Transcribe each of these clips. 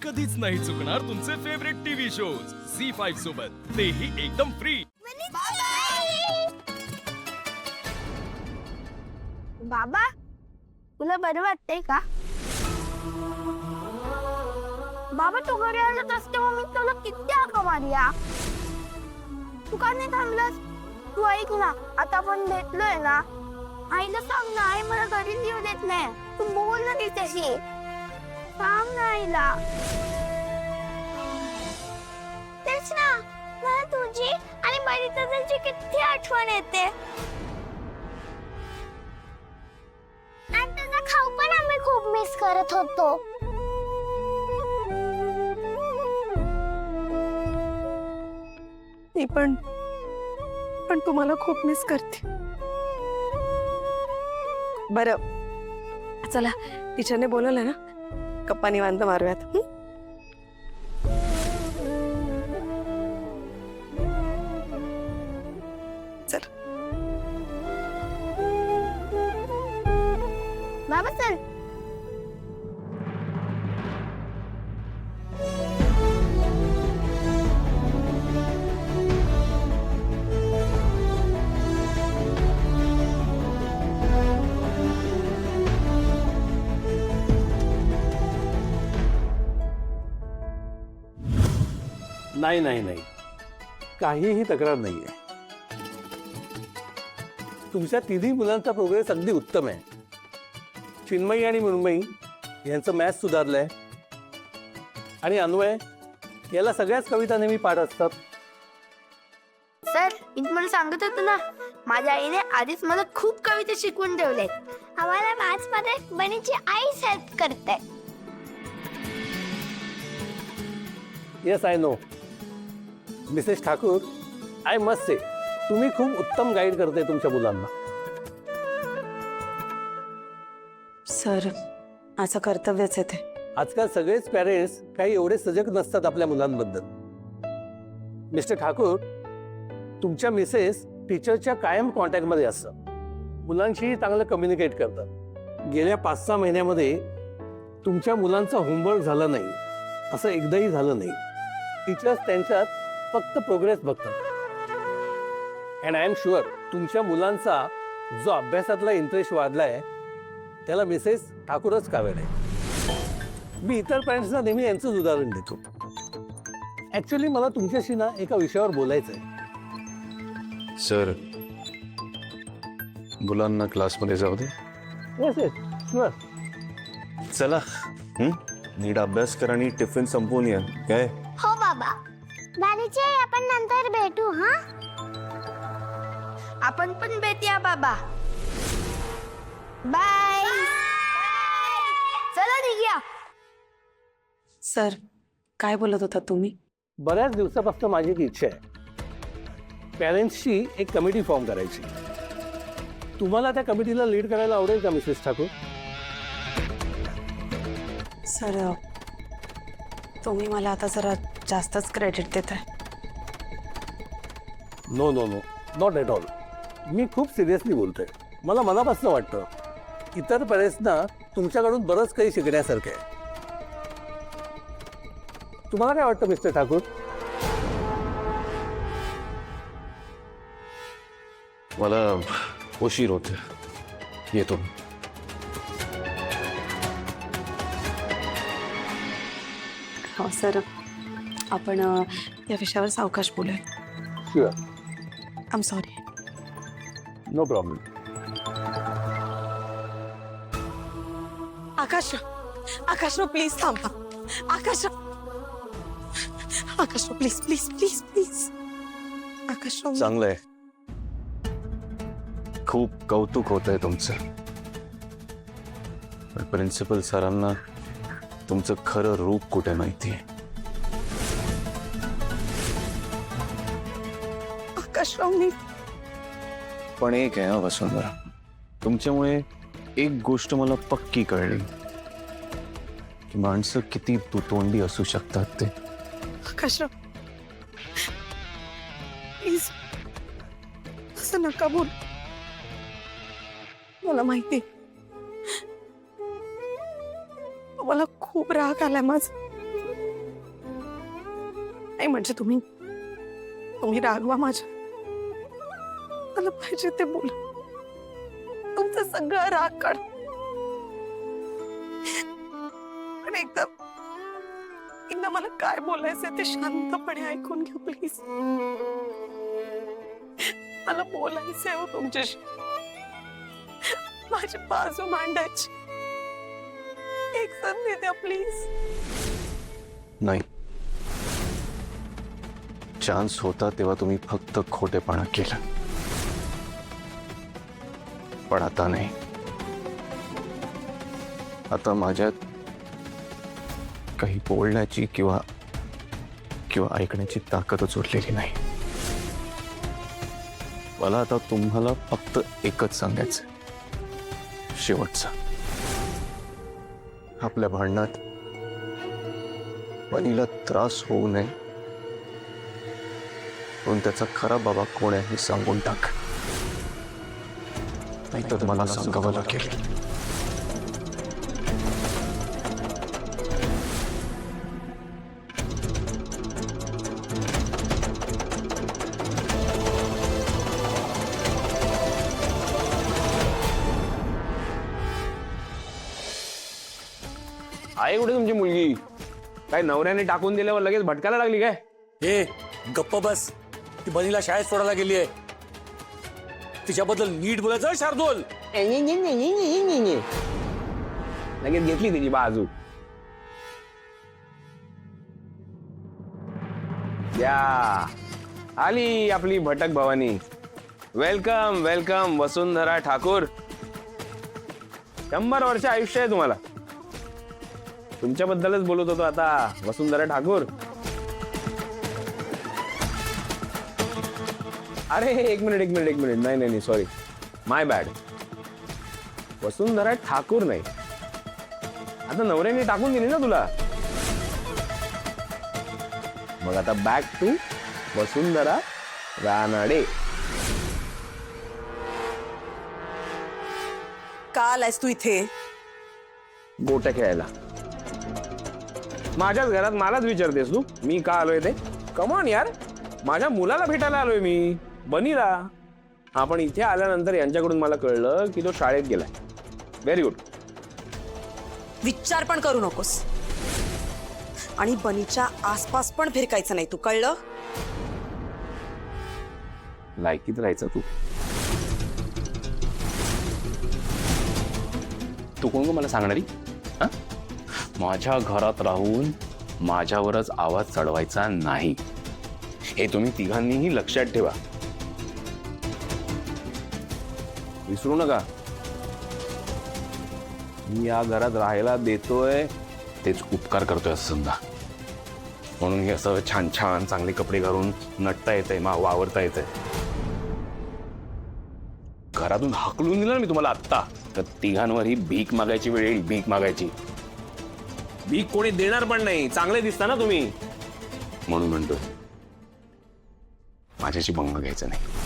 कधीच नाही चुकणार तुमचे फेवरेट टीव्ही शोज झी5 सोबत, तेही एकदम फ्री। बाबा, तुला बरं वाटतंय का? बाबा, तू घरी आलाच असते मग मी तुला किती हाका मारल्या. तू का नाही थांबलास? तू ऐक ना, आता आपण भेटलोय ना, आईला सांग ना, आई मला घरी येऊ देत नाही. तू बोल ना तिच्याशी, सांग ना आईला. तेच ना, मला तुझी आणि बरीताची किती आठवण येते. आणि तुझा खाऊ पण आम्ही खूप मिस करत होतो. मी पण तुम्हाला खूप मिस करते. बरं चला, टीचरने बोलवलं ना, गप्पा निवांत मारूयात. चल बाबा चल. नाही नाही नाही, काहीही तक्रार नाहीये. तुमच्या तिन्ही मुलांचा प्रोग्रेस अगदी उत्तम आहे. चिन्मयी आणि मृण्मयी यांचं मॅथ्स सुधारलंय आणि अन्वय याला सगळ्याच कविता नेहमी पाठ असतात. सर, मी तुम्हाला सांगत होतो ना, माझ्या आईने आधीच मला खूप कविता शिकवून ठेवले. आम्हाला मॅथ्स मध्ये बनीची आईच हेल्प करते. Yes I know. Mrs Thakur, I must say, तुम्ही खूप उत्तम गाईड करते तुमच्या मुलांना. सर, माझं कर्तव्यच आहे ते. आजकाल सगळेच पॅरेंट्स काही एवढे सजग नसतात आपल्या मुलांबद्दल. मिस्टर ठाकूर, तुमच्या मिसेस टीचरच्या कायम कॉन्टॅक्टमध्ये असतात, मुलांशीही चांगलं कम्युनिकेट करतात. गेल्या 5-6 महिन्यामध्ये तुमच्या मुलांचा होमवर्क झाला नाही असं एकदाही झालं नाही. टीचर्स त्यांच्यात फक्त प्रोग्रेस बघतात. अँड आय एम शुअर तुमच्या मुलांचा जो अभ्यासातला इंटरेस्ट वाढलाय त्याला मिसेस ठाकूरच कावेळ आहे. मी इतर पॅरेंट्सना नेहमी यांचंच उदाहरण देतो. ऍक्च्युली मला तुमच्याशी ना एका विषयावर बोलायचं आहे. सर, मुलांना क्लासमध्ये जाऊ दे. Yes yes sure. चला, नीट अभ्यास कर आणि टिफिन संपवून या. काय? हो बाबा. बारीची आई, आपण नंतर भेटू. हा, आपण पण भेटूया बाबा. बाय. चला निघूया. सर, काय बोलत होता तुम्ही? बऱ्याच दिवसापासून माझी एक इच्छा आहे, पॅरेंट्सची एक कमिटी फॉर्म करायची. तुम्हाला त्या कमिटीला लीड करायला आवडेल का मिसेस ठाकूर? सर, तुम्ही मला आता जरा जास्तच क्रेडिट देताय. No no no, not at all. मी खूप सिरियसली बोलतोय. मला मनापासून वाटतं इतर पॅरेंट्सना तुमच्याकडून बरंच काही शिकण्यासारखं आहे. तुम्हाला काय वाटतं मिस्टर ठाकूर? मला उशीर होते, येतो. हो सर, आपण या विषयावर सावकाश बोलूया. Sure. I am sorry. No problem. Akash please थांबा. Akash please please please please. Akash, चांगलंय, खूप कौतुक होतंय तुमचं. पण प्रिन्सिपल सरांना तुमचं खरं रूप कुठे माहितीये. आकाश, पण एक आहे वसुंधरा, तुमच्यामुळे एक गोष्ट मला पक्की कळली की माणसं किती दुतोंडी असू शकतात ते. आकाश, प्लीज असं नका बोल. मला माहिती मला खूप राग आलाय माझ. नाही म्हणजे तुम्ही रागवा माझ्या, मला पाहिजे ते बोला, तुमचं सगळं राग काढ, पण एकदा मला काय बोलायचंय ते शांतपणे ऐकून घ्या प्लीज. मला बोलायचंय हो तुमच्याशी, माझी बाजू मांडायची. एक संधी द्या प्लीज. नाही, चान्स होता तेव्हा तुम्ही फक्त खोटेपणा केलं, पण आता नाही. आता माझ्यात काही बोलण्याची किंवा ऐकण्याची ताकदच उरलेली नाही. मला आता तुम्हाला फक्त एकच सांगायचं, शेवटचं. आपल्या भांडणात बनीला त्रास होऊ नये पण त्याचा खरा बाबा कोण आहे हे सांगून टाक, नाहीतर मला सांगावं लागेल. आहे कुठे तुमची मुलगी? काय नवऱ्याने टाकून दिल्यावर लगेच भटकायला लागली काय? हे गप्प बस. ती बनीला शाळेत सोडायला गेली आहे. तिच्याबद्दल नीट बोलायचं शार्दूल. लगेच घेतली तिची बाजू. या आली आपली भटक भवानी. वेलकम वेलकम वसुंधरा ठाकूर. 100 वर्ष आयुष्य आहे तुम्हाला. तुमच्याबद्दलच बोलत होतो आता, वसुंधरा ठाकूर. अरे एक मिनिट नाही सॉरी, माय बॅड. वसुंधरा ठाकूर नाही, आता नवऱ्याने टाकून दिली ना तुला. मग आता बॅक टू वसुंधरा रानडे. का आलायस तू इथे? गोट्या खेळायला. माझ्याच घरात मलाच विचारतेस तू मी का आलोय ते? कमॉन यार, माझ्या मुलाला भेटायला आलोय मी, बनीला. आपण इथे आल्यानंतर यांच्याकडून मला कळलं की तो शाळेत गेलाय. Very good. विचार पण करू नकोस आणि बनीच्या आसपास पण फिरकायचं नाही, तू कळलं? लायकीत राहायचं तू. तू कोण मला सांगणारी? माझ्या घरात राहून माझ्यावरच आवाज चढवायचा नाही, हे तुम्ही तिघांनीही लक्षात ठेवा. विसरू नका, मी या घरात राहायला देतोय तेच उपकार करतोय असं समजा. म्हणून हे असं छान छान चांगले कपडे घालून नटता येतंय, वावरता येतंय. घरातून हाकलून दिलं ना मी तुम्हाला आत्ता, तर तिघांवर ही भीक मागायची वेळ येईल. भीक मागायची. भीक कोणी देणार पण नाही. चांगले दिसता ना तुम्ही, म्हणून म्हणतोय माझ्याशी पंग घ्यायचं नाही.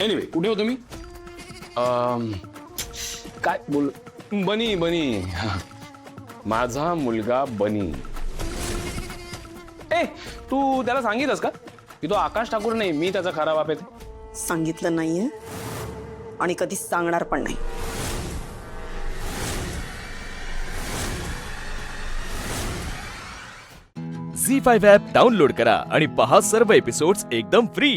एनिवे, कुठे होतो मी? काय बोल? बनी माझा मुलगा बनी. तू त्याला सांगितलंस का की तो आकाश ठाकूर नाही, मी त्याचा खरा बाप आहे? सांगितलं नाहीये आणि कधीच सांगणार पण नाही. झी5 ॲप डाउनलोड करा आणि पहा सर्व एपिसोड्स एकदम फ्री.